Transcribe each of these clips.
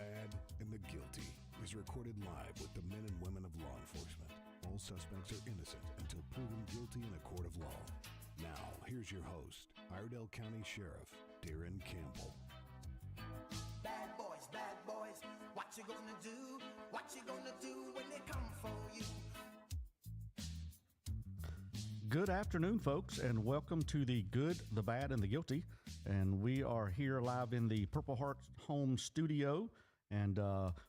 Bad, and the Guilty is recorded live with the men and women of law enforcement. All suspects are innocent until proven guilty in a court of law. Now, here's your host, Iredell County Sheriff Darren Campbell. Bad boys, what you gonna do? What you gonna do when they come for you? Good afternoon, folks, and welcome to the Good, the Bad, and the Guilty. And we are here live in the Purple Heart Home studio, and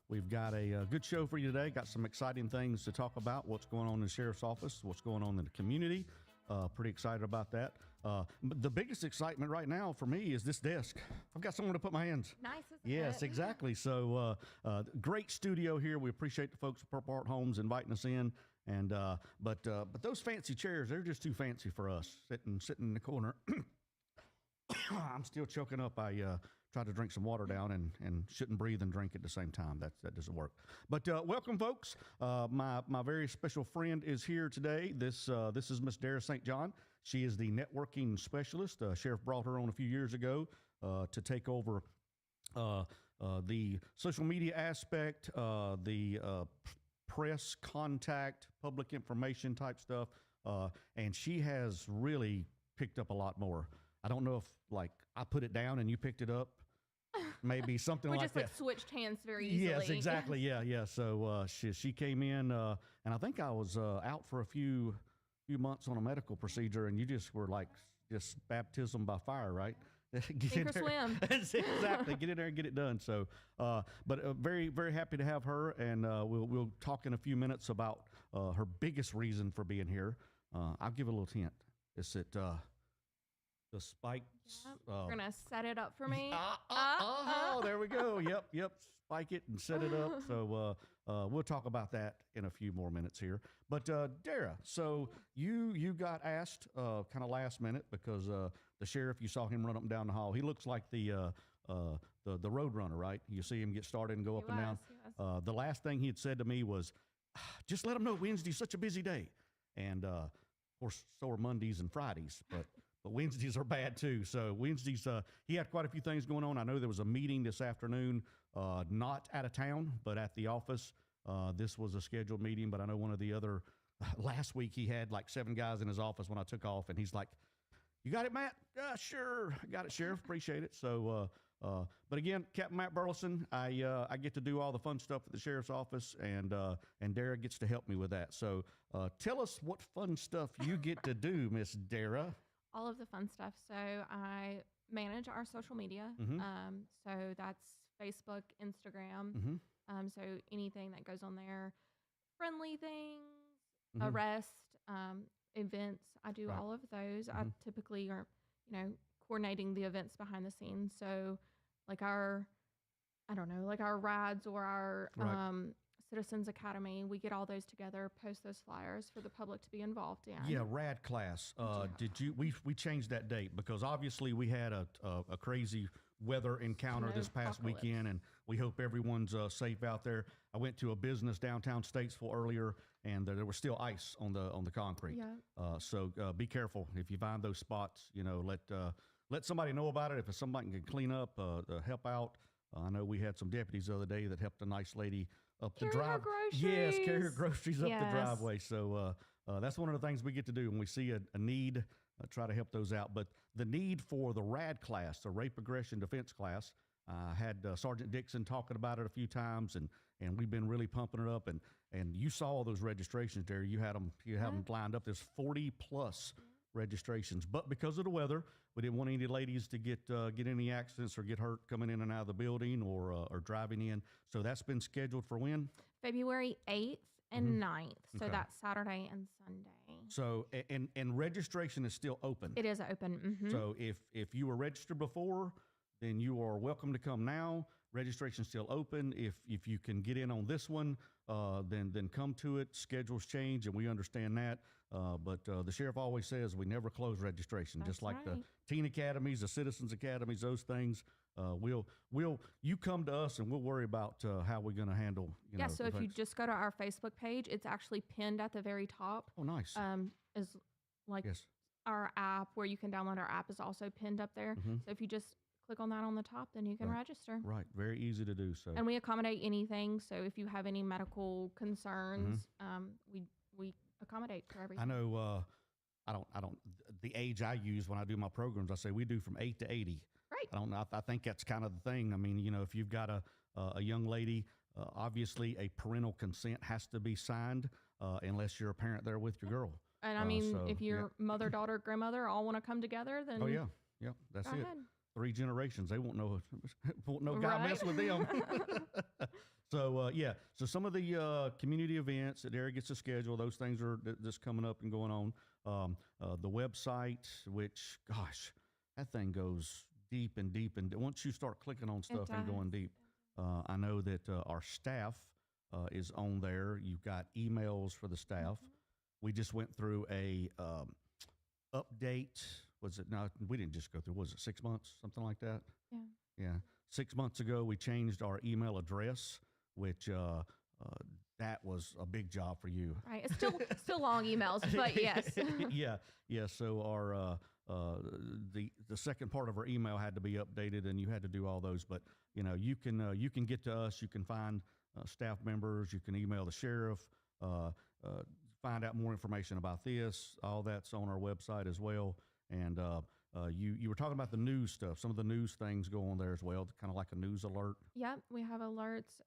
we've got a good show for you today. Got some exciting things to talk about, what's going on in the sheriff's office, what's going on in the community. Pretty excited about that. But the biggest excitement right now for me is this desk. I've got somewhere to put my hands. Nice, isn't Yes, it? exactly. So great studio here. We appreciate the folks at Purple Heart Homes inviting us in. And but those fancy chairs, they're just too fancy for us, sitting in the corner. I'm still choking up. I tried to drink some water down and shouldn't breathe and drink at the same time. That doesn't work. But welcome, folks. My very special friend is here today. This is Miss Dara St. John. She is the networking specialist. Sheriff brought her on a few years ago to take over the social media aspect, the press contact, public information type stuff, and she has really picked up a lot more. I don't know if like I put it down and you picked it up, maybe something we like just that. like switched hands very easily. Yes, exactly. Yeah. So she came in, and I think I was out for a few months on a medical procedure, and you just were like just baptism by fire, right? Sink or swim. Exactly. Get in there and get it done. So, but very, very happy to have her, and we'll talk in a few minutes about her biggest reason for being here. I'll give a little hint. It's that the spikes. Yep. You're gonna set it up for me. There we go. Yep. Spike it and set it up. So we'll talk about that in a few more minutes here. But Dara, so you got asked kind of last minute because the sheriff, you saw him run up and down the hall. He looks like the road runner, right? You see him get started and go up and down. The last thing he had said to me was, "Just let him know Wednesday's such a busy day," and of course so are Mondays and Fridays, but Wednesdays are bad too. So Wednesdays, he had quite a few things going on. I know there was a meeting this afternoon, not out of town, but at the office. This was a scheduled meeting, but I know one of the other, last week he had like 7 guys in his office when I took off, and he's like, "You got it, Matt?" "Sure. I got it, Sheriff. Appreciate it." So, but again, Captain Matt Burleyson, I get to do all the fun stuff at the sheriff's office, and Dara gets to help me with that. So tell us what fun stuff you get to do, Miss Dara. All of the fun stuff. So I manage our social media. Mm-hmm. So that's Facebook, Instagram. Mm-hmm. So anything that goes on there, friendly things, Mm-hmm. arrest, events. I do Right. all of those. Mm-hmm. I typically are, coordinating the events behind the scenes. So like our rides or our Right. Citizens Academy, we get all those together, post those flyers for the public to be involved in. Yeah, rad class. Did you? We changed that date because obviously we had a crazy weather encounter this past Snowpocalypse. weekend, and we hope everyone's safe out there. I went to a business downtown Statesville earlier, and there was still ice on the concrete. Yeah. So be careful if you find those spots. Let somebody know about it. If it's somebody can clean up, help out. I know we had some deputies the other day that helped a nice lady up the Carry her drive. groceries. Yes, carry her groceries up the Yes. driveway. So that's one of the things we get to do when we see a need. Try to help those out. But the need for the RAD class, the Rape Aggression Defense class, had Sergeant Dixon talking about it a few times, and we've been really pumping it up. And you saw all those registrations there. You had them lined up. There's 40 plus registrations, but because of the weather, we didn't want any ladies to get any accidents or get hurt coming in and out of the building or driving in. So that's been scheduled for when? February 8th and 9th. So Okay. that's Saturday and Sunday. So and registration is still open. It is open. Mm-hmm. So if you were registered before, then you are welcome to come now. Registration's still open. If you can get in on this one, then come to it. Schedules change, and we understand that. But the sheriff always says we never close registration. That's Just like the right. teen academies, the citizens academies, those things. You come to us, and we'll worry about how we're going to handle. So if you just go to our Facebook page, it's actually pinned at the very top. Oh, nice. Is like Yes. our app where you can download our app is also pinned up there. Mm-hmm. So if you just click on that on the top, then you can Right. register. Right. Very easy to do so. And we accommodate anything. So if you have any medical concerns, we accommodate for everything. I know. I don't. The age I use when I do my programs, I say we do from 8 to 80. Right. I don't know. I think that's kind of the thing. I mean, if you've got a young lady, obviously a parental consent has to be signed, unless you're a parent there with your girl. And I mean, so, if your mother, daughter, grandmother all want to come together, then Oh yeah, that's go it. ahead. 3 generations, they won't know guy Right. mess with them. So so some of the community events that Dara gets to schedule, those things are just coming up and going on. The website, which gosh, that thing goes deep and deep, and once you start clicking on stuff and going deep, I know that our staff is on there. You've got emails for the staff. We just went through a update. Was it? No, we didn't just go through. Was it 6 months, something like that? Yeah. Yeah. 6 months ago, we changed our email address, which that was a big job for you. Right. It's still long emails, but yes. Yeah. So our the second part of our email had to be updated, and you had to do all those. But you can get to us. You can find staff members. You can email the sheriff. Find out more information about this. All that's on our website as well. And you were talking about the news stuff. Some of the news things go on there as well, kind of like a news alert. Yep, we have alerts.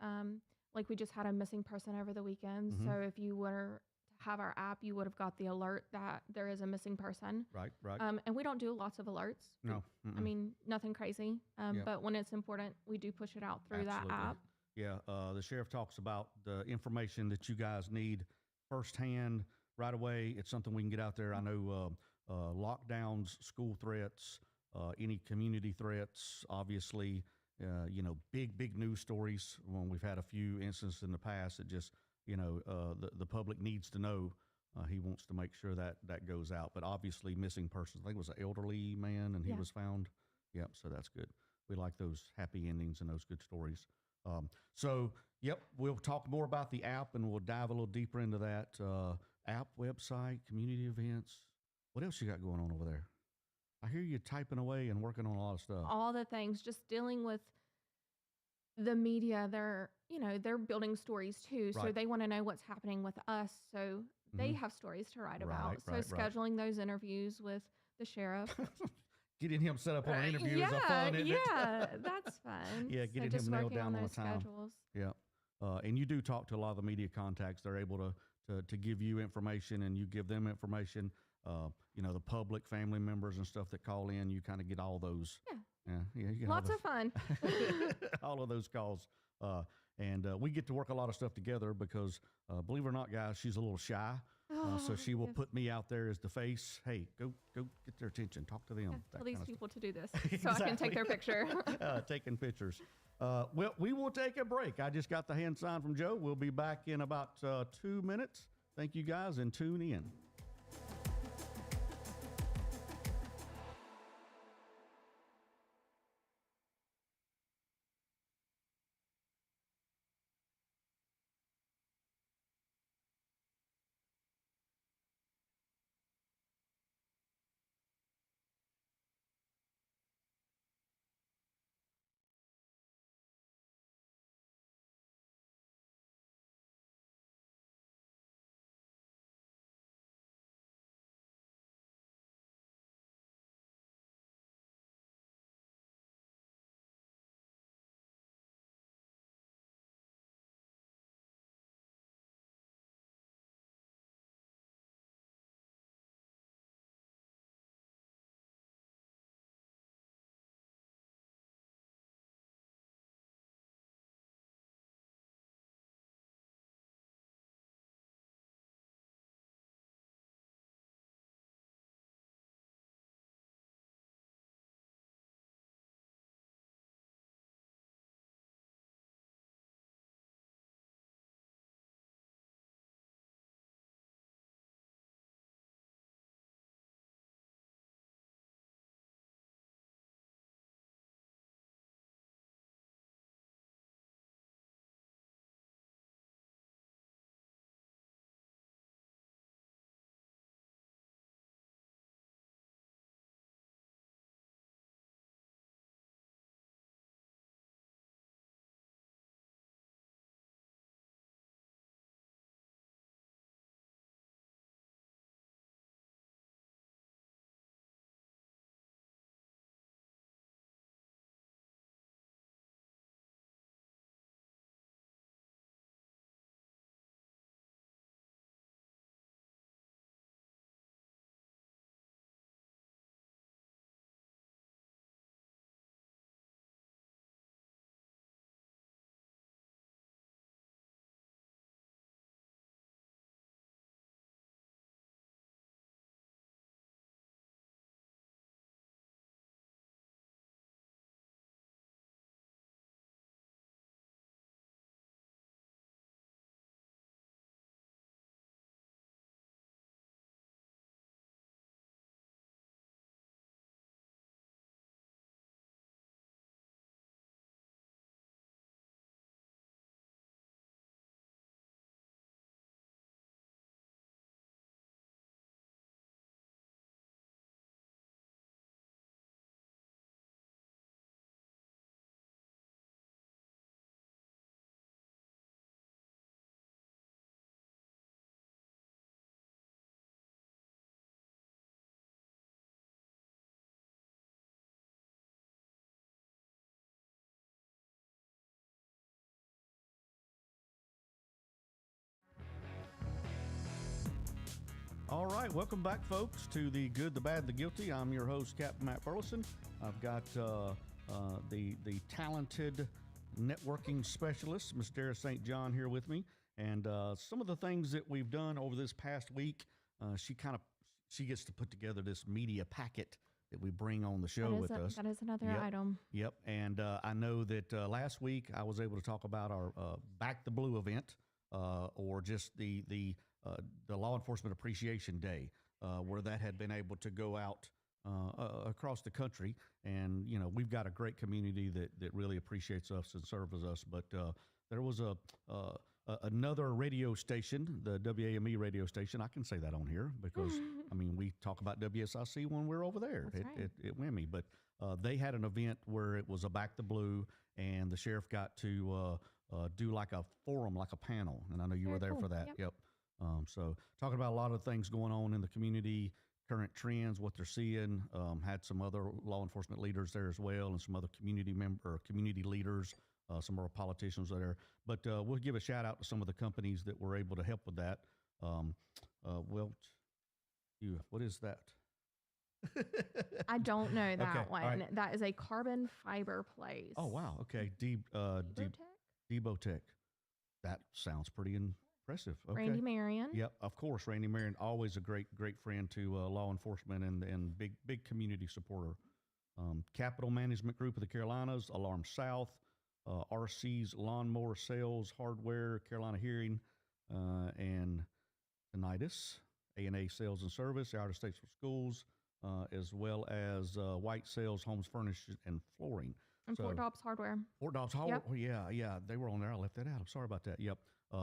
Like we just had a missing person over the weekend. Mhm. So if you were to have our app, you would have got the alert that there is a missing person. Right. And we don't do lots of alerts. No. I mean, nothing crazy. Yep. But when it's important, we do push it out through Absolutely. that app. Yeah. The sheriff talks about the information that you guys need firsthand right away. It's something we can get out there. I know lockdowns, school threats, any community threats, obviously, big news stories. When we've had a few instances in the past that just, the public needs to know. He wants to make sure that goes out. But obviously, missing persons. I think it was an elderly man, and he was found. Yep. So that's good. We like those happy endings and those good stories. We'll talk more about the app, and we'll dive a little deeper into that app, website, community events. What else you got going on over there? I hear you typing away and working on a lot of stuff. All the things, just dealing with the media. They're building stories too. So Right. they want to know what's happening with us. So they have stories to write about. So scheduling those interviews with the sheriff. Getting him set up on an interview is fun, isn't it? Yeah, that's fun. Yeah, So getting just him nailed working down on the those time. schedules. Yeah. And you do talk to a lot of the media contacts. They're able to give you information, and you give them information. The public, family members and stuff that call in, you kind of get all those. Yeah. You get Lots of fun. all of those calls. And we get to work a lot of stuff together because, believe it or not, guys, she's a little shy. So she will put me out there as the face. Hey, go get their attention. Talk to them. Tell these people to do this so Exactly. I can take their picture. Taking pictures. Well, we will take a break. I just got the hand sign from Joe. We'll be back in about 2 minutes. Thank you guys, and tune in. right, welcome back, folks, to the Good, the Bad, the Guilty. I'm your host, Captain Matt Burleyson. I've got the talented networking specialist, Miss Dara St. John, here with me, and some of the things that we've done over this past week. She gets to put together this media packet that we bring on the show with us. That is another item. Yep, and I know that last week I was able to talk about our Back the Blue event, or just the Law Enforcement Appreciation Day, where that had been able to go out across the country. And, you know, we've got a great community that really appreciates us and serves us. But there was another radio station, the WAME radio station. I can say that on here because, I mean, we talk about WSIC when we're over there at WAME. But they had an event where it was a Back the Blue, and the sheriff got to do like a forum, like a panel. And I know you were there for that. Yep. So talking about a lot of things going on in the community, current trends, what they're seeing. Had some other law enforcement leaders there as well, and some other community leaders, some of our politicians are there. But we'll give a shout out to some of the companies that were able to help with that. What is that? I don't know that Okay, one. right. That is a carbon fiber place. Oh, wow. Okay. Debotech. That sounds pretty impressive. Okay. Randy Marion. Yep, of course. Randy Marion, always a great friend to law enforcement and big community supporter. Capital Management Group of the Carolinas, Alarm South, RC's Lawnmower Sales Hardware, Carolina Hearing, and Tinnitus, A&A Sales and Service, Outer States for Schools, as well as White Sales, Homes Furnished, and Flooring. And Fort Dobbs Hardware. Fort Dobbs Hardware. Yep. Yeah, they were on there. I left that out. I'm sorry about that. Yep.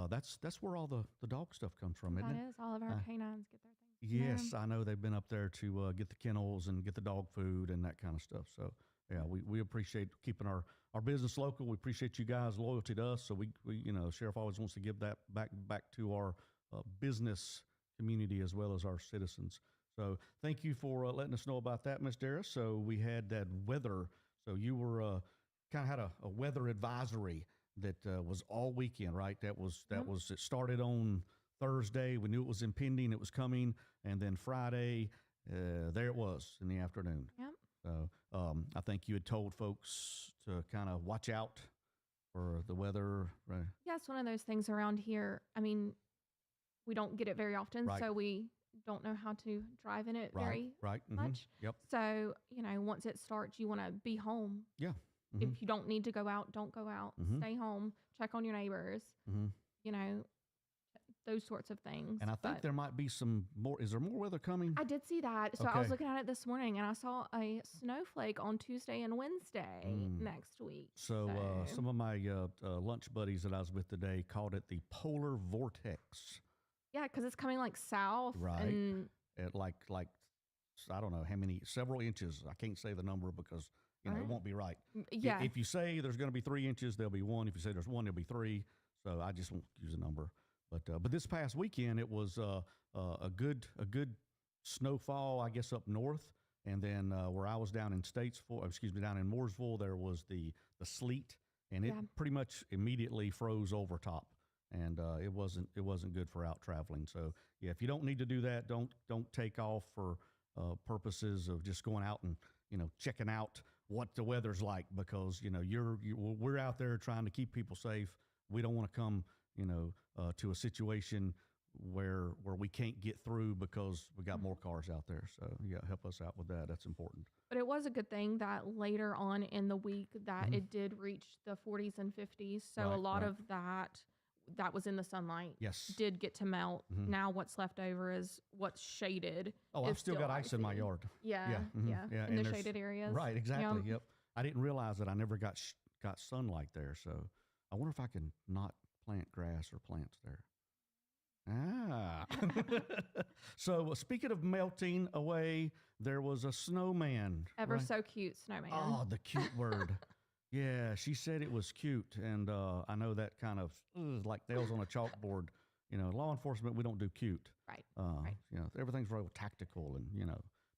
That's where all the dog stuff comes from, isn't it? That is. All of our canines get their things. Yes, I know they've been up there to get the kennels and get the dog food and that kind of stuff. So, yeah, we appreciate keeping our business local. We appreciate you guys' loyalty to us. So we Sheriff always wants to give that back to our business community as well as our citizens. So thank you for letting us know about that, Ms. Dara. So we had that weather. So you were kind of had a weather advisory that was all weekend, right? It started on Thursday. We knew it was impending, it was coming, and then Friday, there it was in the afternoon. Yep. So I think you had told folks to kind of watch out for the weather, right? Yeah, it's one of those things around here. I mean, we don't get it very often, Right. so we don't know how to drive in it very much. Yep. So, once it starts, you want to be home. Yeah. If you don't need to go out, don't go out. Stay home. Check on your neighbors. Those sorts of things. And I think there might be some more. Is there more weather coming? I did see that. So I was looking at it this morning, and I saw a snowflake on Tuesday and Wednesday next week. So some of my lunch buddies that I was with today called it the polar vortex. Yeah, because it's coming like south. Right. And At like I don't know how many, several inches. I can't say the number because it won't be right. Yeah. If you say there's going to be 3 inches, there'll be 1. If you say there's 1, there'll be 3. So I just won't use a number. But this past weekend it was a good snowfall, I guess, up north, and then where I was down in down in Mooresville, there was the sleet, and it pretty much immediately froze over top, and it wasn't good for out traveling. So yeah, if you don't need to do that, don't take off for purposes of just going out and checking out what the weather's like, because we're out there trying to keep people safe. We don't want to come to a situation where we can't get through because we got more cars out there. So yeah, help us out with that. That's important. But it was a good thing that later on in the week that it did reach the 40s and 50s. So a lot of that was in the sunlight. Yes. Did get to melt. Now what's left over is what's shaded. Oh, I've still got ice in my yard. Yeah. Yeah. In the shaded areas. Right. Exactly. Yep. I didn't realize that I never got sunlight there. So I wonder if I can not plant grass or plants there. So speaking of melting away, there was a snowman. So cute snowman. Oh, the cute word. Yeah, she said it was cute, and I know that kind of like nails on a chalkboard. Law enforcement, we don't do cute. Right. Right. Everything's real tactical, and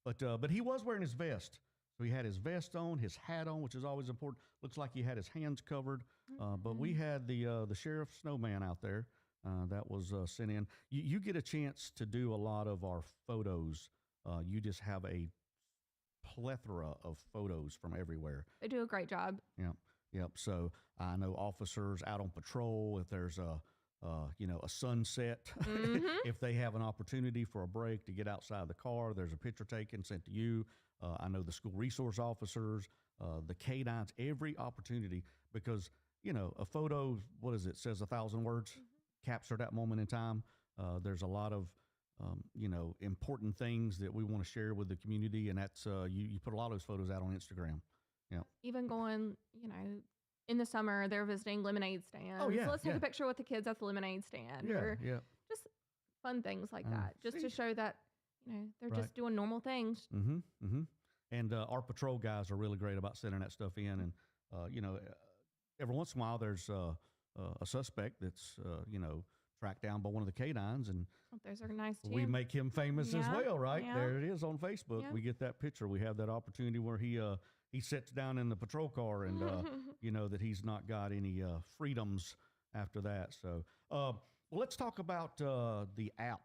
but he was wearing his vest. So he had his vest on, his hat on, which is always important. Looks like he had his hands covered. But we had the sheriff snowman out there. that was sent in. You get a chance to do a lot of our photos. You just have a plethora of photos from everywhere. They do a great job. Yep. So I know officers out on patrol, if there's a sunset, if they have an opportunity for a break to get outside the car, there's a picture taken, sent to you. I know the school resource officers, the K9s, every opportunity, because, a photo, says 1,000 words, capture that moment in time. There's a lot of, important things that we want to share with the community, and that's, you put a lot of those photos out on Instagram. Yeah. Even going, in the summer, they're visiting lemonade stands. Oh, yeah. Let's take a picture with the kids at the lemonade stand. Or just fun things like that, just to show that, they're just doing normal things. And our patrol guys are really great about sending that stuff in. And, every once in a while, there's a suspect that's, tracked down by one of the K9s. And those are nice, too. we make him famous as well, right? Yeah. There it is on Facebook. Yeah. We get that picture. We have that opportunity where he sits down in the patrol car and, that he's not got any freedoms after that. So, well, let's talk about the app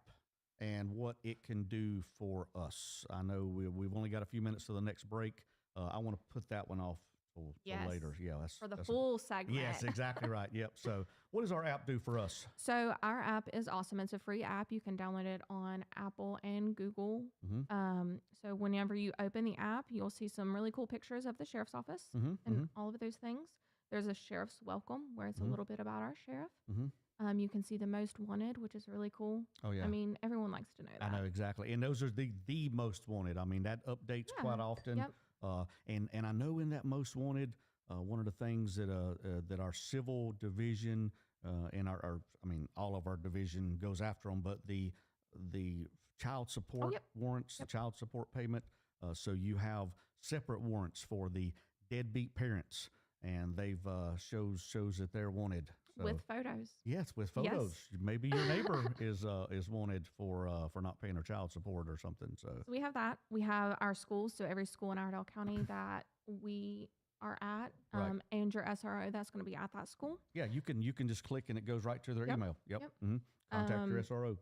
and what it can do for us. I know we've only got a few minutes to the next break. I want to put that one off for later. Yeah, that's for the full segment. Yes, exactly right. Yep. So, what does our app do for us? So, our app is awesome. It's a free app. You can download it on Apple and Google. So, whenever you open the app, you'll see some really cool pictures of the sheriff's office and all of those things. There's a sheriff's welcome where it's a little bit about our sheriff. You can see the most wanted, which is really cool. Oh, yeah. I mean, everyone likes to know that. I know, exactly. And those are the most wanted. I mean, that updates quite often. Yep. And I know in that most wanted, one of the things that our civil division and all of our division goes after them, but the child support warrants, the child support payment. So you have separate warrants for the deadbeat parents, and they've shows that they're wanted. So, with photos. Yes, with photos. Yes. Maybe your neighbor is wanted for not paying her child support or something. So we have that. We have our schools. So every school in Iredell County that we are at, and your SRO that's going to be at that school. Yeah, you can just click and it goes right to their email. Yep. Contact your SRO.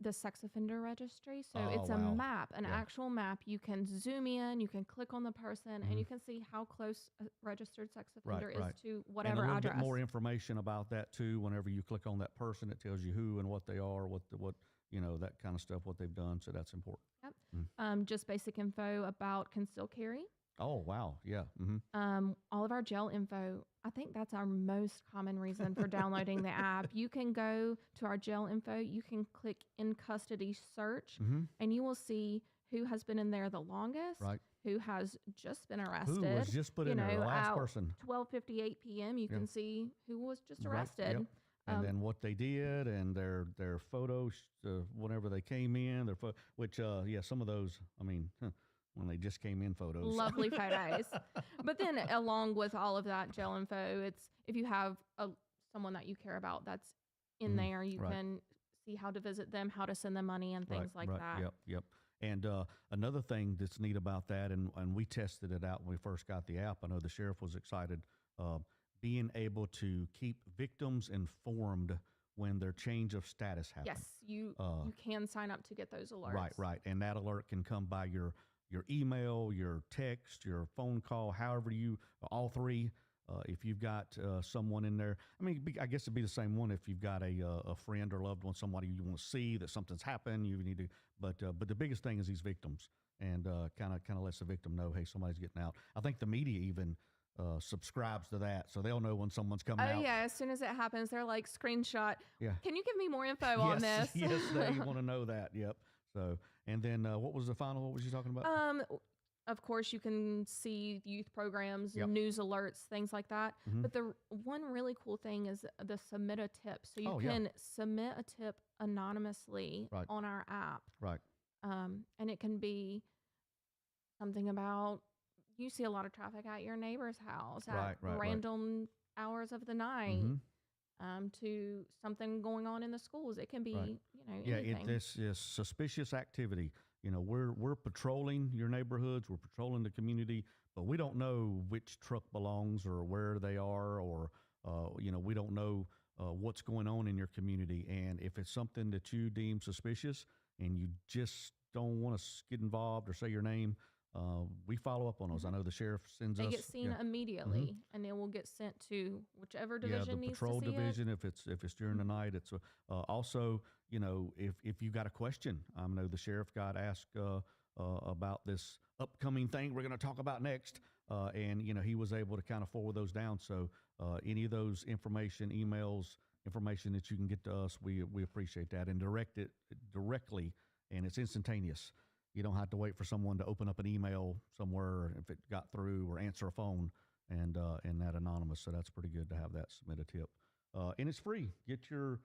The sex offender registry. So it's a map, an actual map. You can zoom in, you can click on the person, and you can see how close a registered sex offender is to whatever and a little address. Bit more information about that too. Whenever you click on that person, it tells you who and what they are, what that kind of stuff, what they've done. So that's important. Yep. Just basic info about concealed carry. Oh, wow. Yeah. All of our jail info. I think that's our most common reason for downloading the app. You can go to our jail info. You can click in custody search, and you will see who has been in there the longest, who has just been arrested. Who was just put in there, the last person. 12:58 p.m. You can see who was just arrested. Yep. And then what they did and their photos, whenever they came in, which some of those, when they just came in photos. Lovely photos. But then along with all of that jail info, it's if you have someone that you care about that's in there, you can see how to visit them, how to send them money and things like that. Yep. And another thing that's neat about that, and we tested it out when we first got the app, I know the sheriff was excited, being able to keep victims informed when their change of status happens. Yes, you can sign up to get those alerts. Right. And that alert can come by your email, your text, your phone call, however all three. If you've got someone in there, I guess it'd be the same one if you've got a friend or loved one, somebody you want to see that something's happened. You need to, but the biggest thing is these victims, and kind of lets the victim know, hey, somebody's getting out. I think the media even subscribes to that, so they'll know when someone's coming out. Oh yeah, as soon as it happens, they're like, screenshot. Yeah. Can you give me more info on this? Yes, they want to know that. Yep. So, and then what was the final? What was you talking about? Of course, you can see youth programs, news alerts, things like that. But the one really cool thing is the submit a tip. So you can submit a tip anonymously on our app. Right. And it can be something about, you see a lot of traffic at your neighbor's house at random hours of the night. To something going on in the schools. It can be, anything. This is suspicious activity. We're patrolling your neighborhoods, we're patrolling the community, but we don't know which truck belongs or where they are, or we don't know what's going on in your community. And if it's something that you deem suspicious and you just don't want to get involved or say your name, we follow up on those. I know the sheriff sends They us. get seen immediately, and it will get sent to whichever division the needs patrol to see division. If it's during the night, it's also, if you got a question. I know the sheriff got asked about this upcoming thing we're going to talk about next, and he was able to kind of forward those down. So any of those emails, information that you can get to us, we appreciate that, and direct it directly, and it's instantaneous. You don't have to wait for someone to open up an email somewhere if it got through, or answer a phone and that anonymous. So that's pretty good to have that submit a tip. And it's free. Get your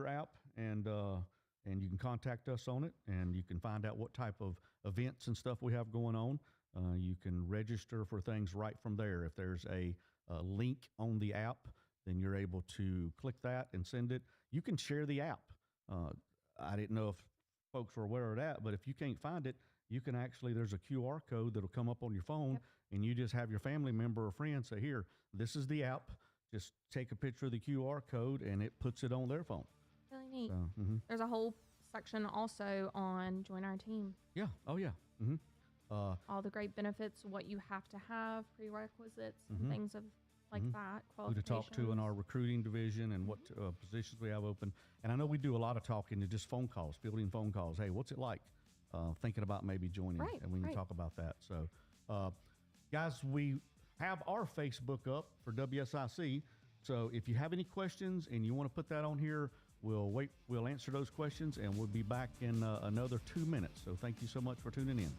app, and you can contact us on it, and you can find out what type of events and stuff we have going on. You can register for things right from there. If there's a link on the app, then you're able to click that and send it. You can share the app. I didn't know if folks were aware of that, but if you can't find it, you can actually, there's a QR code that'll come up on your phone, and you just have your family member or friend say, here, this is the app. Just take a picture of the QR code, and it puts it on their phone. Really neat. So, There's a whole section also on join our team. Yeah. Oh, yeah. All the great benefits, what you have to have, prerequisites, and things of like that. Who to talk to in our recruiting division, and what positions we have open. And I know we do a lot of talking to just phone calls, fielding phone calls. Hey, what's it like? Thinking about maybe joining, and we can talk about that. So, guys, we have our Facebook up for WSIC. So if you have any questions and you want to put that on here, we'll answer those questions, and we'll be back in another 2 minutes. So thank you so much for tuning in.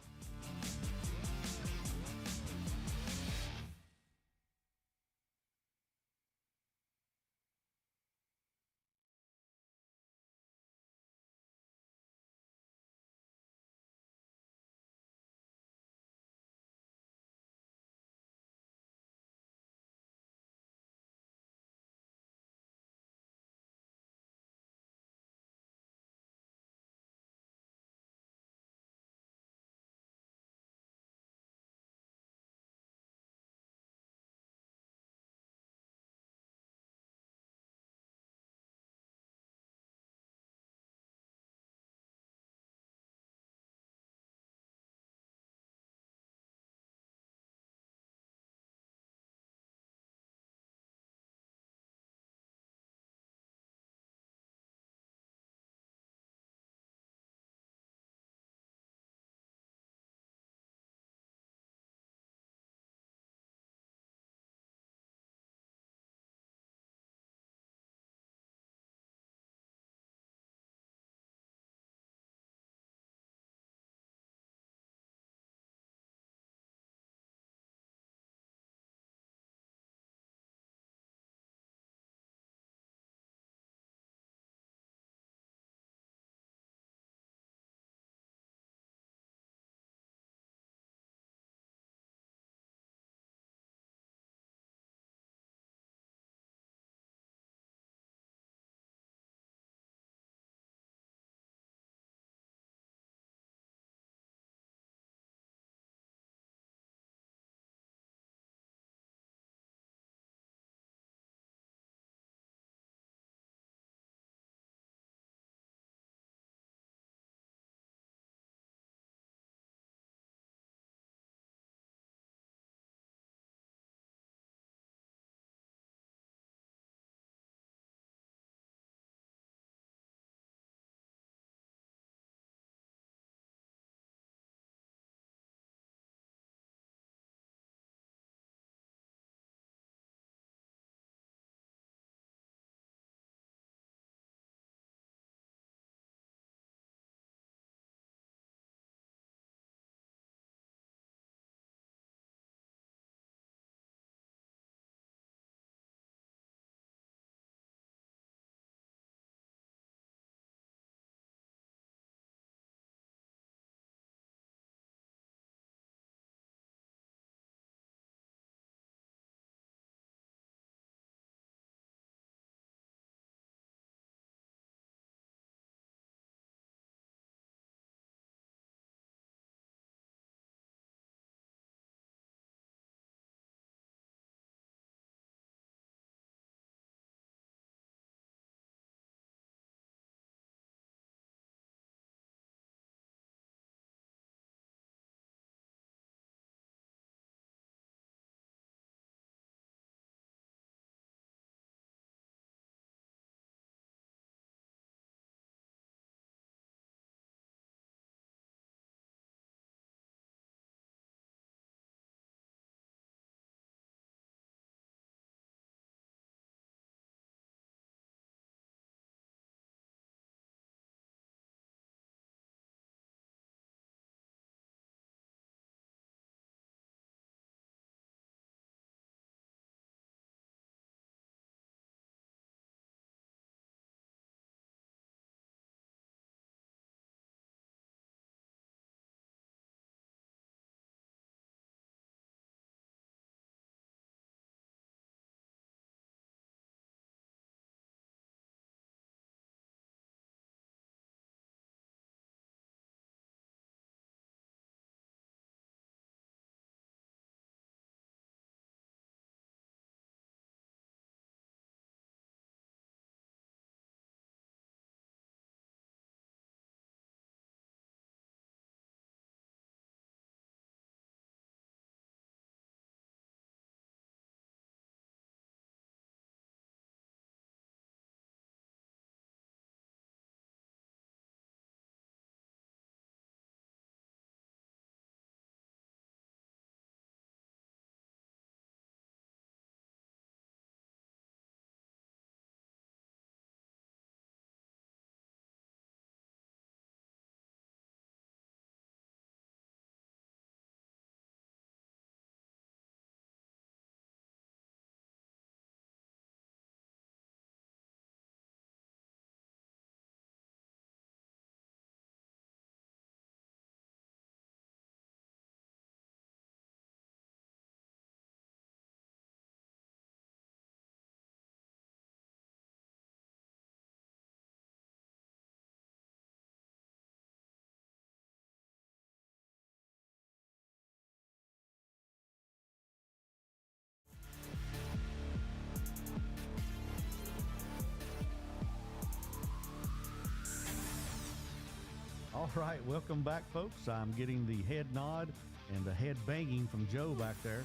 All right, welcome back, folks. I'm getting the head nod and the head banging from Joe back there.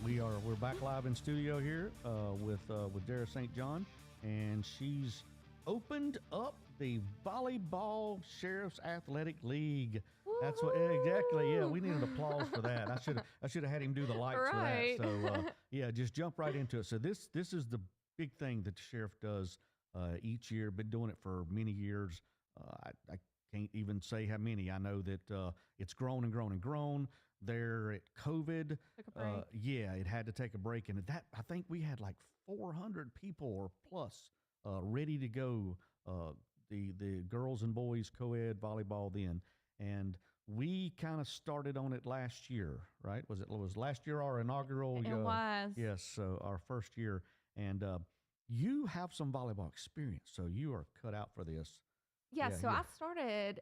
We're back live in studio here with Dara St. John, and she's opened up the Volleyball Sheriff's Athletic League. That's what exactly. Yeah, we need an applause for that. I should have had him do the lights Right. for that. So yeah, just jump right into it. So this is the big thing that the sheriff does each year. Been doing it for many years. I can't even say how many. I know that it's grown and grown and grown. There at COVID, Took a break. yeah, it had to take a break, and that I think we had like 400 people or plus ready to go. The girls and boys co-ed volleyball then, and we kind of started on it last year, right? Was last year our inaugural? It was. Yes, so our first year, and you have some volleyball experience, so you are cut out for this. Yeah, Yeah, so yeah. I started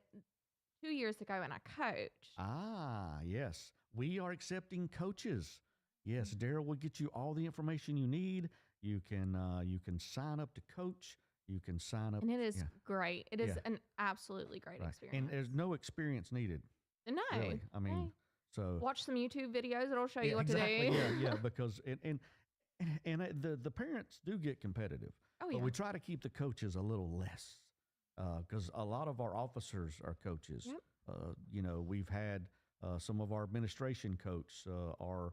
2 years ago and I coached. Ah, yes. We are accepting coaches. Yes, Dara will get you all the information you need. You can sign up to coach. You can sign up. And it is yeah, great. It is Yeah. an absolutely great right. experience. And there's no experience needed, no, really. I mean, hey, so watch some YouTube videos. It'll show you what exactly. to do. Yeah, because the parents do get competitive. Oh, But yeah. we try to keep the coaches a little less because a lot of our officers are coaches. Yep. We've had some of our administration coach, our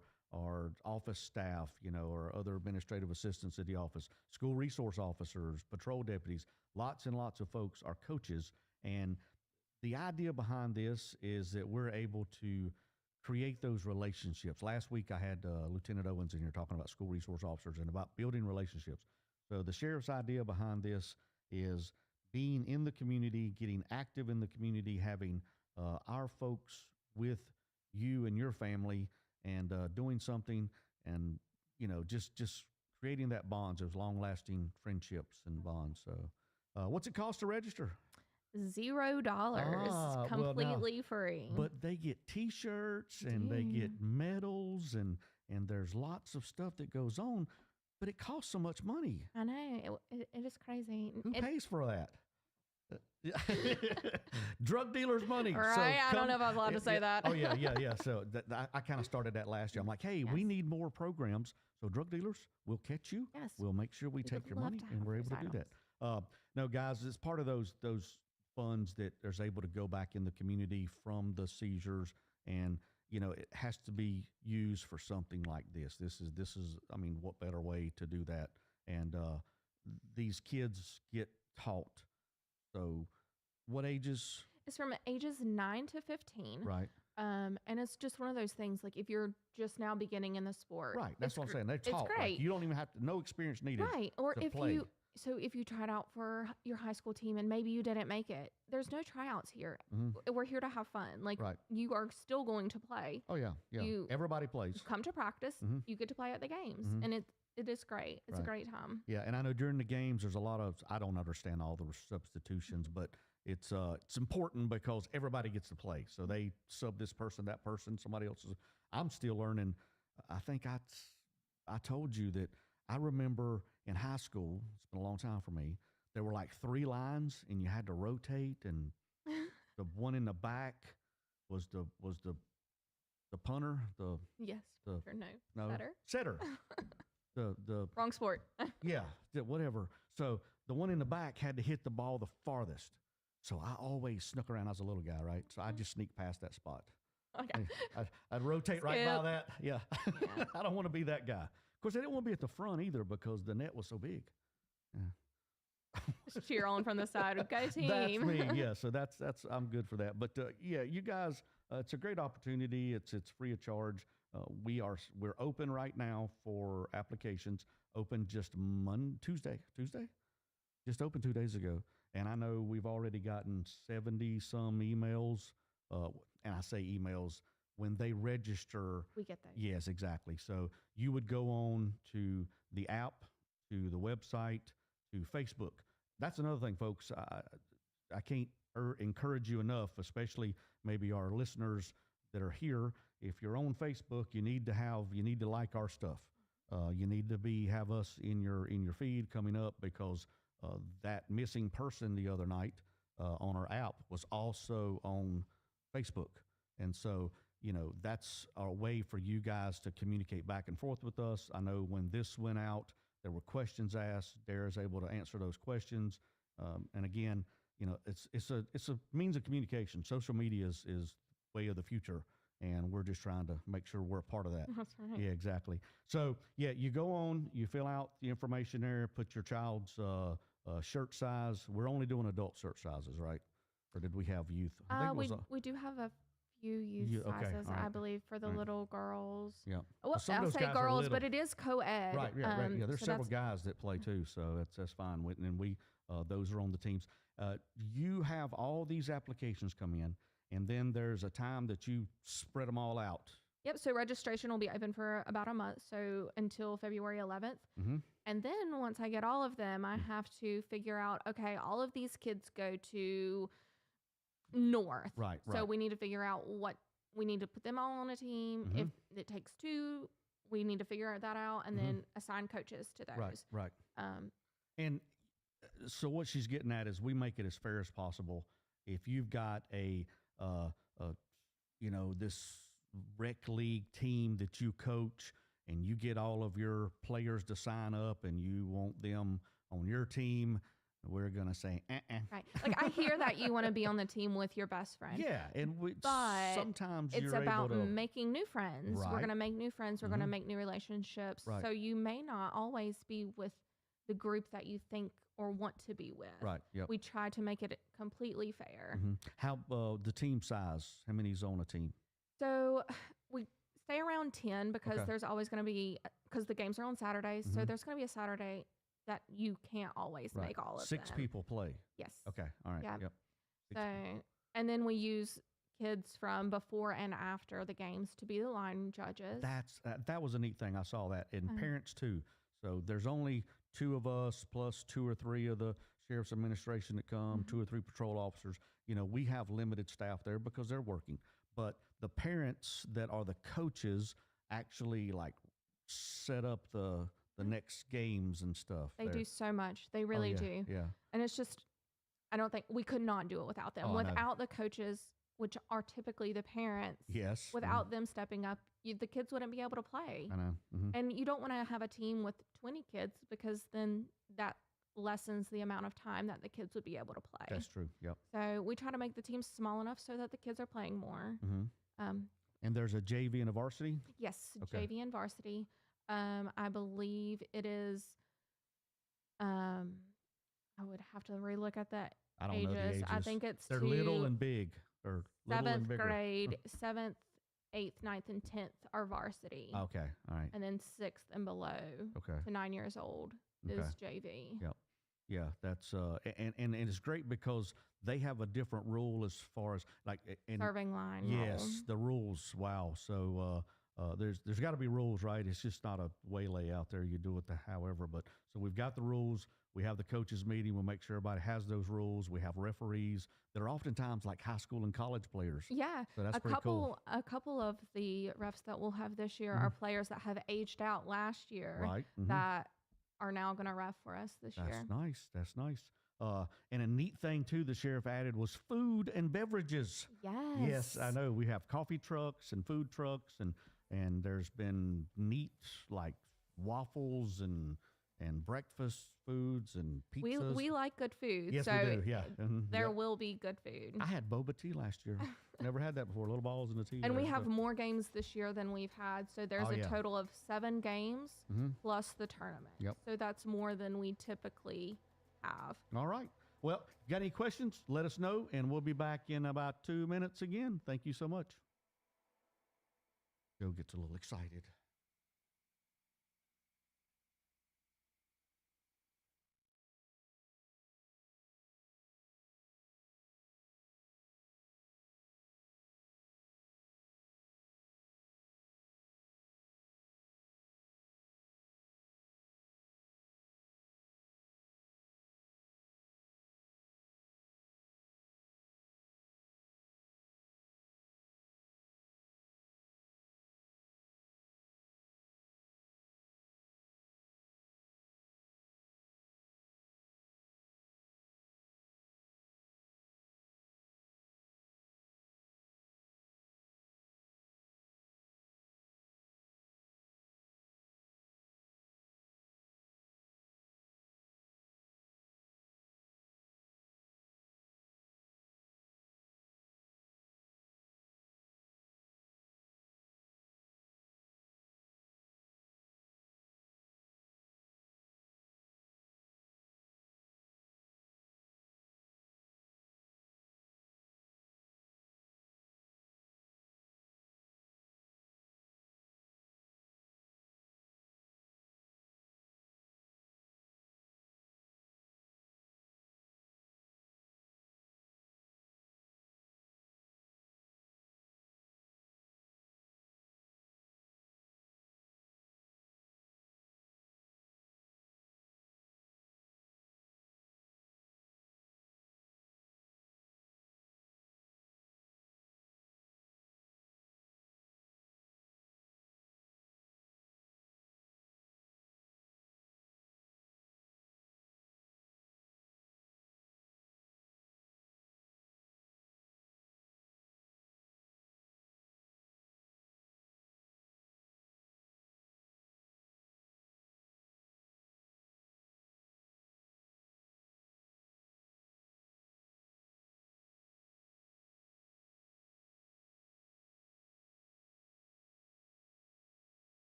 office staff, or other administrative assistants at the office, school resource officers, patrol deputies, lots and lots of folks are coaches. And the idea behind this is that we're able to create those relationships. Last week I had Lieutenant Owens in here talking about school resource officers and about building relationships. So the sheriff's idea behind this is being in the community, getting active in the community, having our folks with you and your family, and doing something, and just creating that bonds, those long-lasting friendships and bonds. So, what's it cost to register? $0, Well, now, completely free. But they get T-shirts and they get medals, and there's lots of stuff that goes on. But it costs so much money. I know it is crazy. Who pays for that? Drug dealers' money. Right? So I don't know if I was allowed to say that. Oh, yeah. So I kind of started that last year. I'm like, hey, we Yes. need more programs. So drug dealers, we'll catch you. Yes. We'll make sure we We take would your love money, to and have we're able those to do that. No, guys, it's part of those funds that there's able to go back in the community from the seizures, and it has to be used for something like this. This is. I mean, what better way to do that? And these kids get taught. So, what ages? It's from ages 9 to 15. Right. And it's just one of those things. Like if you're just now beginning in the sport, Right. That's it's what I'm gr- saying. They're it's taught. Like, great. you don't even have to. No experience needed. Right. Or to if play. if you tried out for your high school team and maybe you didn't make it, there's no tryouts here. Mhm. We're here to have fun. Like Right. you are still going to play. Oh yeah. Everybody plays. Come to practice. Mhm. You get to play at the games, Mhm. and it is great. It's a Right. great time. Yeah, and I know during the games there's a lot of, I don't understand all the substitutions, but it's important because everybody gets to play. So they sub this person, that person, somebody else. I'm still learning. I think I told you that I remember in high school. It's been a long time for me. There were like 3 lines, and you had to rotate, and the one in the back was the punter. Yes. The- Or no. No, Better. setter. the Wrong sport. Yeah, whatever. So the one in the back had to hit the ball the farthest. So I always snuck around. I was a little guy, right? So I just sneak past that spot. Okay. I'd rotate right by Skip. that. Yeah. Yeah. I don't want to be that guy. Of course, I didn't want to be at the front either because the net was so big. Yeah. Just cheer on from the side. Go team. That's me. Yeah. So that's I'm good for that. But yeah, you guys, it's a great opportunity. It's free of charge. We're open right now for applications. Open just Tuesday. Just opened 2 days ago, and I know we've already gotten 70 some emails. And I say emails when they register. We get those. Yes, exactly. So you would go on to the app, to the website, to Facebook. That's another thing, folks. I can't encourage you enough, especially maybe our listeners that are here. If you're on Facebook, you need to like our stuff. You need to have us in your feed coming up because that missing person the other night on our app was also on Facebook. And so, that's a way for you guys to communicate back and forth with us. I know when this went out, there were questions asked. Dara's able to answer those questions. And again, it's a means of communication. Social media is way of the future, and we're just trying to make sure we're a part of that. That's right. Yeah, exactly. So yeah, you go on, you fill out the information there, put your child's shirt size. We're only doing adult shirt sizes, right? Or did we have youth? I think it was We do have a few youth okay, sizes, all right. I believe, for the All right. little girls. yeah. Well, some of I'll those say guys are girls, little. but it is co-ed. Right, right. Yeah, there's so several that's- guys that play too, so that's fine. And we those are on the teams. You have all these applications come in, and then there's a time that you spread them all out. Yep. So registration will be open for about a month, so until February 11th. Mm-hmm. And then once I get all of them, I have to figure out, okay, all of these kids go to North. Right, So right. we need to figure out what we need to put them all on a team. Mhm. If it takes two, we need to figure that out and then assign coaches to those. Right, right. Um, And so what she's getting at is we make it as fair as possible. If you've got this rec league team that you coach and you get all of your players to sign up and you want them on your team, we're going to say, right. Like I hear that you want to be on the team with your best friend. Yeah. And But sometimes it's you're about able to, making new friends. We're Right. going to make new friends. We're going to make new relationships. Right. So you may not always be with the group that you think or want to be with. right. Yep. We try to make it completely fair. How the team size? How many's on a team? So we stay around 10 because Okay. there's always going to be, because the games are on Saturdays. So Mhm. there's going to be a Saturday that you can't always Right. make all of Six them. people play. Yes. Okay. All right. Yeah. Yep. Six So, and then we use kids from before and after the games to be the line judges. That was a neat thing. I saw that, and Uh-huh. parents too. So there's only 2 of us plus 2 or 3 of the sheriff's administration that come, 2 or 3 patrol officers. We have limited staff there because they're working. But the parents that are the coaches actually like set up the next games and stuff. They there. do so much. They Oh, really yeah, do. Yeah. And it's just, I don't think we could not do it without them. Oh, I know. Without the coaches, which are typically the parents, Yes. without them stepping up, the kids wouldn't be able to play. I know. And you don't want to have a team with 20 kids because then that lessens the amount of time that the kids would be able to play. That's true. Yep. So we try to make the teams small enough so that the kids are playing more. Um, And there's a JV and a varsity. yes, Okay. JV and varsity. I believe it is. I would have to relook at that I don't know the ages. I think it's they're to little and big, or little and seventh bigger. grade, 7th, 8th, 9th, and 10th are varsity. Okay. All right. And then 6th and below Okay. to 9 years old is JV. Yep. Yeah, that's and it's great because they have a different rule as far as like and Serving line. yes, role. the rules. Wow. So there's got to be rules, right? It's just not a waylay out there. You do it however. But so we've got the rules. We have the coaches meeting. We'll make sure everybody has those rules. We have referees that are oftentimes like high school and college players. Yeah. So that's pretty cool. A couple of the refs that we'll have this year are players that have aged out last year Right. that are now going to ref for us this year. That's nice. That's nice. And a neat thing too, the sheriff added was food and beverages. Yes. Yes, I know. We have coffee trucks and food trucks, and there's been neat like waffles and breakfast foods and pizzas. We like good food. Yes, so we do. Yeah, there Yep. will be good food. I had boba tea last year. Never had that before. Little balls in the tea. And we there, have so- more games this year than we've had. So there's Oh, a yeah. total of 7 games Mhm. plus the tournament. Yep. So that's more than we typically have. All right. Well, got any questions? Let us know, and we'll be back in about 2 minutes again. Thank you so much. Joe gets a little excited.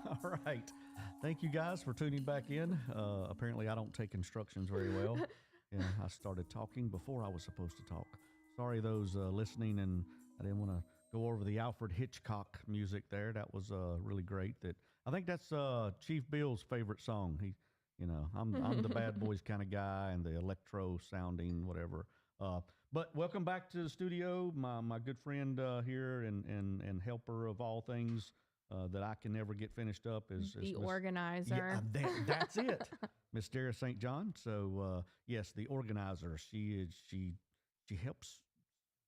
All right. Thank you guys for tuning back in. Apparently, I don't take instructions very well. Yeah, I started talking before I was supposed to talk. Sorry, those listening, and I didn't want to go over the Alfred Hitchcock music there. That was really great. I think that's Chief Bill's favorite song. I'm the bad boys kind of guy, and the electro sounding whatever. But welcome back to the studio, my good friend here and helper of all things. That I can never get finished up is the organizer. Yeah, that's it, Miss Dara St. John. So yes, the organizer. She helps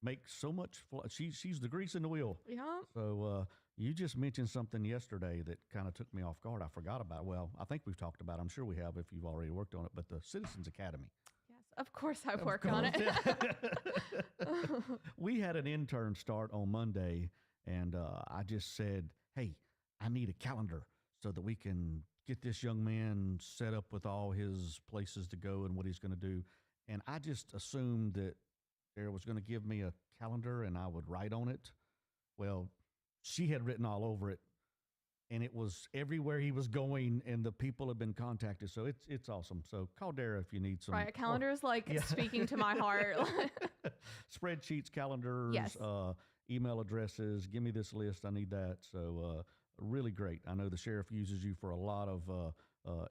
make so much. She's the grease in the wheel. Yeah. So you just mentioned something yesterday that kind of took me off guard. I forgot about it. Well, I think we've talked about it. I'm sure we have if you've already worked on it. But the Citizens Academy. Yes, of course I've worked on it. We had an intern start on Monday, and I just said, hey, I need a calendar so that we can get this young man set up with all his places to go and what he's going to do. And I just assumed that Dara was going to give me a calendar and I would write on it. Well, she had written all over it, and it was everywhere he was going, and the people have been contacted. So it's awesome. So call Dara if you need some. Right, a calendar is speaking to my heart. Spreadsheets, calendars, yes. Email addresses. Give me this list. I need that. So really great. I know the sheriff uses you for a lot of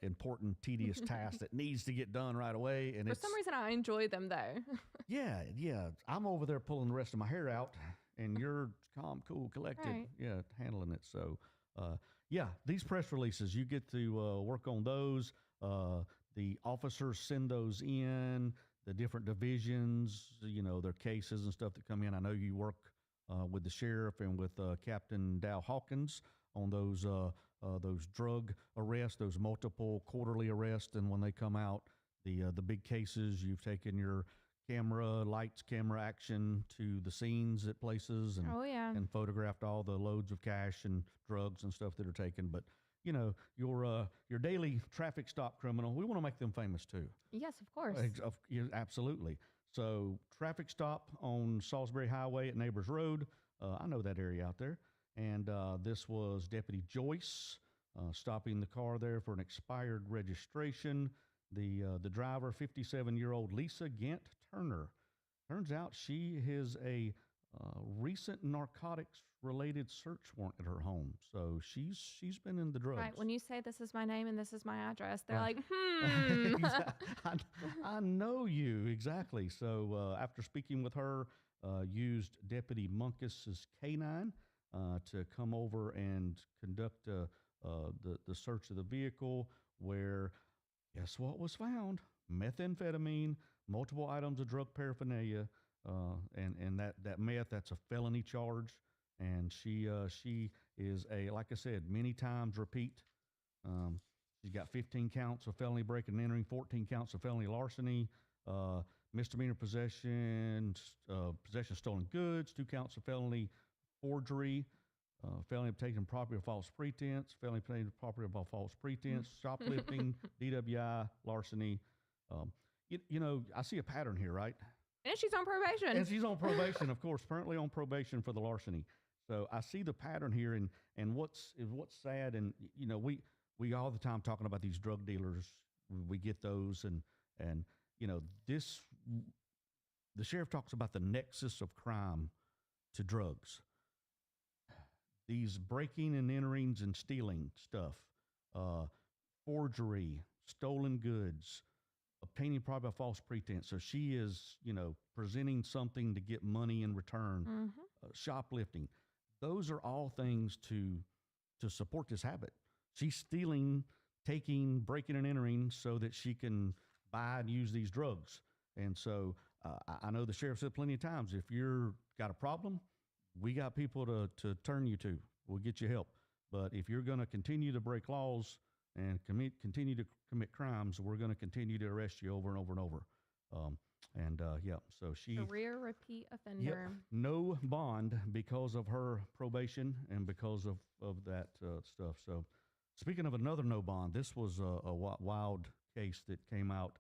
important, tedious tasks that needs to get done right away. And for some reason, I enjoy them though. Yeah. I'm over there pulling the rest of my hair out, and you're calm, cool, collected. Right. Yeah, handling it. So these press releases, you get to work on those. The officers send those in. The different divisions, their cases and stuff that come in. I know you work with the sheriff and with Captain Dow Hawkins on those drug arrests, those multiple quarterly arrests, and when they come out, the big cases, you've taken your camera action to the scenes at places, and and photographed all the loads of cash and drugs and stuff that are taken. But your daily traffic stop criminal, we want to make them famous too. Yes, of course. Absolutely. So traffic stop on Salisbury Highway at Neighbors Road. I know that area out there. And this was Deputy Joyce stopping the car there for an expired registration. The driver, 57-year-old Lisa Gant Turner. Turns out she has a recent narcotics-related search warrant at her home. So she's been in the drugs. Right. When you say this is my name and this is my address, they're like, I know you. Exactly. So after speaking with her, used Deputy Munkis's K9 to come over and conduct the search of the vehicle, where guess what was found? Methamphetamine, multiple items of drug paraphernalia, and that meth, that's a felony charge. And she is like I said, many times repeat. She's got 15 counts of felony breaking and entering, 14 counts of felony larceny, misdemeanor possession, possession of stolen goods, 2 counts of felony forgery, felony obtaining property of false pretense, felony obtaining property of false pretense, shoplifting, DWI, larceny. I see a pattern here, right? And she's on probation. And she's on probation, of course, currently on probation for the larceny. So I see the pattern here, and what's sad, and we all the time talking about these drug dealers. We get those, and this. The sheriff talks about the nexus of crime to drugs. These breaking and enterings and stealing stuff, forgery, stolen goods, obtaining property by false pretense. So she is, presenting something to get money in return, shoplifting. Those are all things to support this habit. She's stealing, taking, breaking and entering so that she can buy and use these drugs. And so I know the sheriff said plenty of times, if you're got a problem, we got people to turn you to. We'll get you help. But if you're going to continue to break laws and continue to commit crimes, we're going to continue to arrest you over and over and over. So she career repeat offender. No bond because of her probation and because of that stuff. So speaking of another no bond, this was a wild case that came out.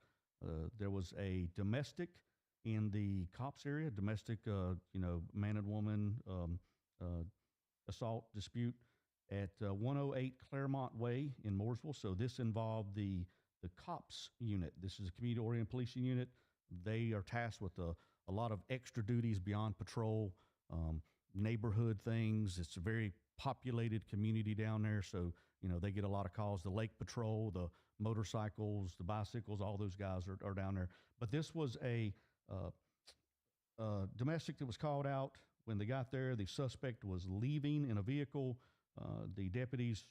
There was a domestic in the cops area, domestic, man and woman assault dispute at 108 Claremont Way in Mooresville. So this involved the cops unit. This is a community-oriented policing unit. They are tasked with a lot of extra duties beyond patrol, neighborhood things. It's a very populated community down there, so they get a lot of calls. The lake patrol, the motorcycles, the bicycles, all those guys are down there. But this was a domestic that was called out. When they got there, the suspect was leaving in a vehicle. The deputies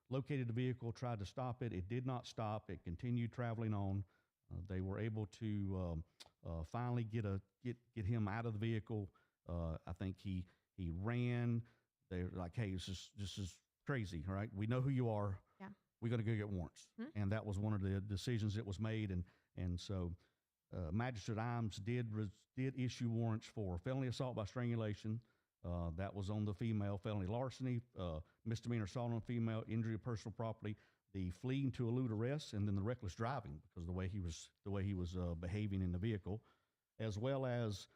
located the vehicle, tried to stop it. It did not stop. It continued traveling on. They were able to finally get him out of the vehicle. I think he ran. They're like, hey, this is crazy, right? We know who you are. Yeah. We're going to go get warrants. And that was one of the decisions that was made. And so Magistrate Imes did issue warrants for felony assault by strangulation. That was on the female, felony larceny, misdemeanor assault on female, injury of personal property, the fleeing to elude arrest, and then the reckless driving because the way he was behaving in the vehicle, as well as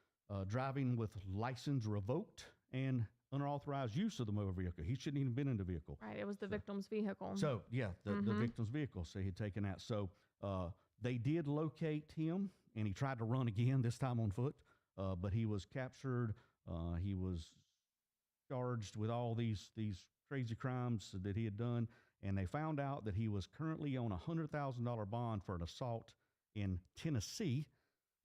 driving with license revoked and unauthorized use of the motor vehicle. He shouldn't even been in the vehicle. Right. It was the victim's vehicle. So yeah, the victim's vehicle. So he'd taken that. So they did locate him, and he tried to run again, this time on foot, but he was captured. He was charged with all these crazy crimes that he had done, and they found out that he was currently on a $100,000 bond for an assault in Tennessee,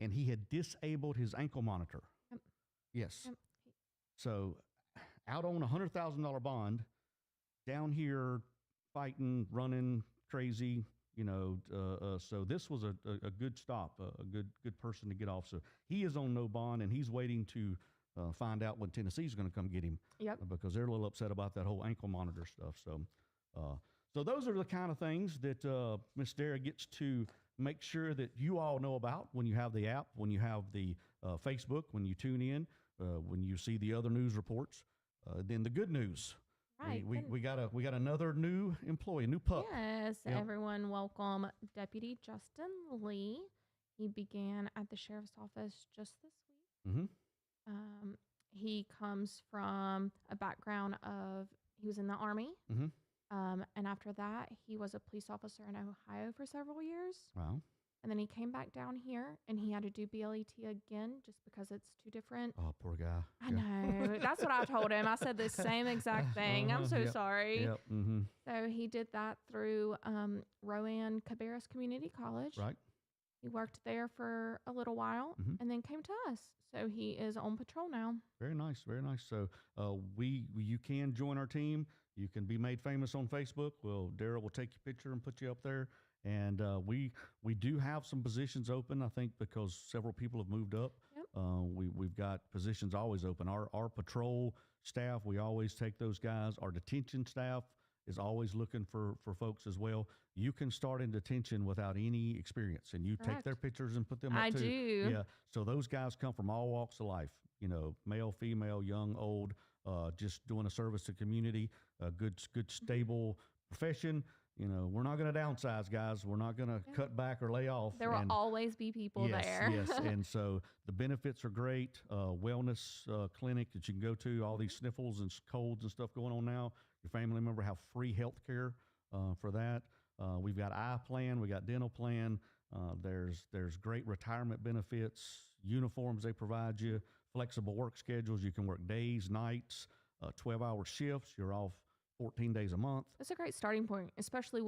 and he had disabled his ankle monitor. Yep. Yes. Yep. So out on a $100,000 bond, down here fighting, running crazy, so this was a good stop, a good person to get off. So he is on no bond, and he's waiting to find out when Tennessee's going to come get him. Yep. Because they're a little upset about that whole ankle monitor stuff. So those are the kind of things that Miss Dara gets to make sure that you all know about when you have the app, when you have the Facebook, when you tune in, when you see the other news reports. Then the good news. Right. We got another new employee, a new pup. Yes, Yep. everyone welcome Deputy Justin Lee. He began at the sheriff's office just this week. Mm-hmm. He comes from a background of, he was in the Army. Mm-hmm. And after that, he was a police officer in Ohio for several years. Wow. And then he came back down here and he had to do BLET again just because it's two different. Oh, poor guy. I know. That's what I told him. I said the same exact thing. I'm so Yep. sorry. Yep. Mm-hmm. So he did that through Rowan Cabarrus Community College. Right. He worked there for a little while and then came to us. So he is on patrol now. Very nice. Very nice. So you can join our team. You can be made famous on Facebook. Well, Dara will take your picture and put you up there. And we do have some positions open, I think, because several people have moved up. Yep. We've got positions always open. Our patrol staff, we always take those guys. Our detention staff is always looking for folks as well. You can start in detention without any experience, and you take their pictures and put them up I too. do. Yeah. So those guys come from all walks of life, male, female, young, old, just doing a service to community, a good, stable profession. We're not going to downsize, guys. We're not going to cut back or lay off. There will always be people there. Yes. And so the benefits are great. Wellness clinic that you can go to, all these sniffles and colds and stuff going on now. Your family member have free health care for that. We've got eye plan. We got dental plan. There's great retirement benefits, uniforms they provide you, flexible work schedules. You can work days, nights, 12-hour shifts. You're off 14 days a month. That's a great starting point, especially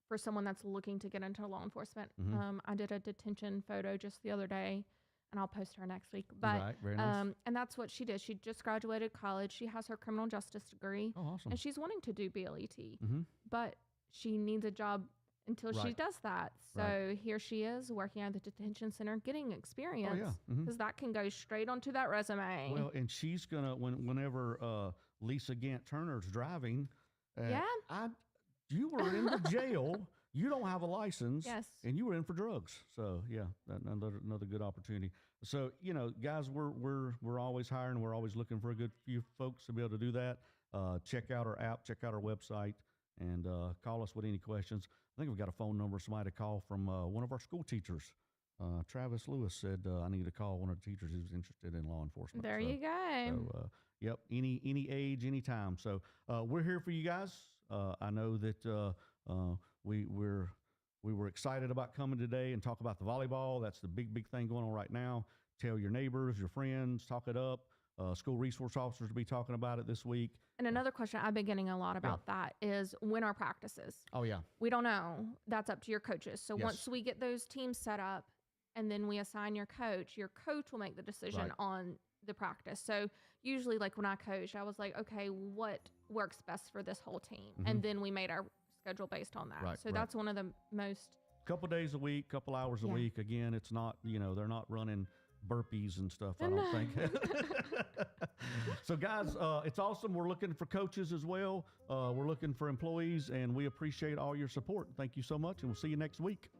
for someone that's looking to get into law enforcement. Mm-hmm. I did a detention photo just the other day, and I'll post her next week. But right, very nice. And that's what she did. She just graduated college. She has her criminal justice degree. Oh, awesome. And she's wanting to do BLET, Mm-hmm. but she needs a job until she Right. does that. So Right. here she is working at the detention center, getting experience. Oh, yeah. Mm-hmm. Because that can go straight onto that resume. Well, and she's gonna whenever Lisa Gant Turner's driving. Yeah. You were in the jail. You don't have a license. Yes. And you were in for drugs. So yeah, another good opportunity. So guys, we're always hiring. We're always looking for a good few folks to be able to do that. Check out our app. Check out our website, and call us with any questions. I think we've got a phone number. Somebody to call from one of our school teachers. Travis Lewis said I need to call one of the teachers who's interested in law enforcement. There you go. So, yep, any age, any time. So we're here for you guys. I know that we were excited about coming today and talk about the volleyball. That's the big thing going on right now. Tell your neighbors, your friends, talk it up. School resource officers will be talking about it this week. And another question I've been getting a lot about that is when are practices? Oh, yeah. We don't know. That's up to your coaches. So Yes. once we get those teams set up and then we assign your coach will make the decision on the practice. So usually like when I coached, I was like, okay, what works best for this whole team? And then we made our schedule based on that. So that's one of the most... Couple days a week, couple hours a week. Again, it's not, they're not running burpees and stuff, I don't think. So guys, it's awesome. We're looking for coaches as well. We're looking for employees, and we appreciate all your support. Thank you so much, and we'll see you next week.